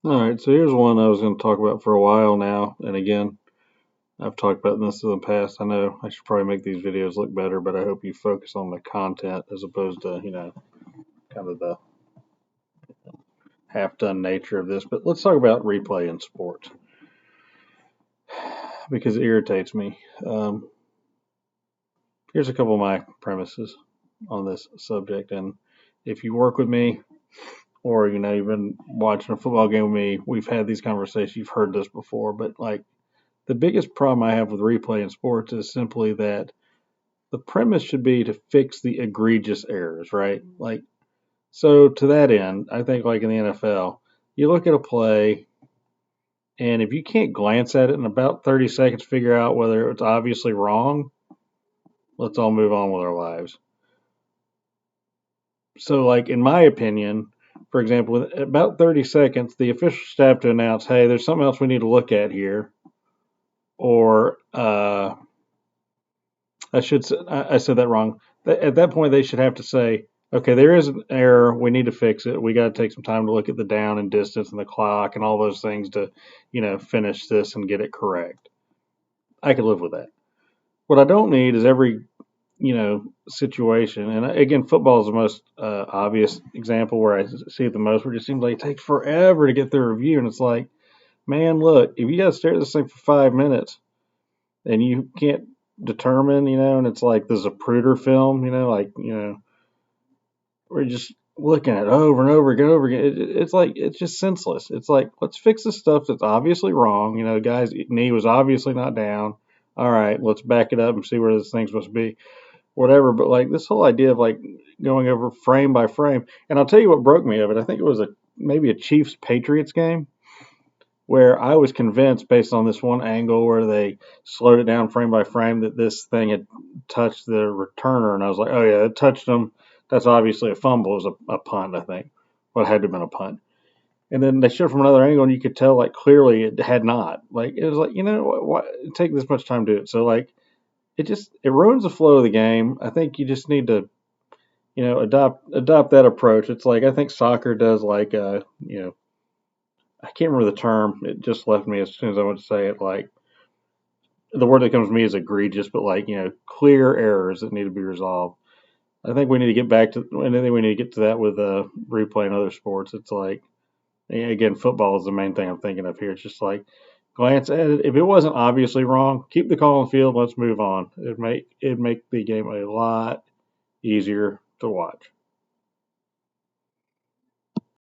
All right, so here's one I was going to talk about for a while now. And again, I've talked about this in the past. I know I should probably make these videos look better, but I hope you focus on the content as opposed to, kind of the half done nature of this. But let's talk about replay in sports because it irritates me. Here's a couple of my premises on this subject. And if you work with me or, you've been watching a football game with me, we've had these conversations. You've heard this before, but like, the biggest problem I have with replay in sports is simply that the premise should be to fix the egregious errors, right? Like, so to that end, I think like in the NFL, you look at a play, and if you can't glance at it in about 30 seconds, figure out whether it's obviously wrong, let's all move on with our lives. So, like, in my opinion, for example, in about 30 seconds, the official staff to announce, hey, there's something else we need to look at here, or I said that wrong. At that point, they should have to say, okay, there is an error. We need to fix it. We got to take some time to look at the down and distance and the clock and all those things to, finish this and get it correct. I could live with that. What I don't need is every, situation. And again, football is the most obvious example where I see it the most, where it just seems like it takes forever to get through a review. And it's like, man, look, if you got to stare at this thing for 5 minutes and you can't determine, and it's like the Zapruder film, like, we're just looking at it over and over again, it's like, it's just senseless. It's like, let's fix the stuff that's obviously wrong. The guy's knee was obviously not down. All right, let's back it up and see where this thing's supposed to be, whatever. But like this whole idea of like going over frame by frame, and I'll tell you what broke me of it. I think it was maybe a Chiefs Patriots game where I was convinced based on this one angle where they slowed it down frame by frame that this thing had touched the returner, and I was like, oh yeah, it touched him. That's obviously a fumble. It was a punt, I think. Well, it had to have been a punt. And then they showed it from another angle, and you could tell like clearly it had not. Like it was like, why take this much time to do it? So like it ruins the flow of the game. I think you just need to adopt that approach. It's like I think soccer does like I can't remember the term. It just left me as soon as I went to say it. Like the word that comes to me is egregious, but like clear errors that need to be resolved. I think we need to get back to. I think we need to get to that with replay and other sports. It's like again, football is the main thing I'm thinking of here. It's just like glance at it. If it wasn't obviously wrong, keep the call on the field. Let's move on. It'd make the game a lot easier to watch.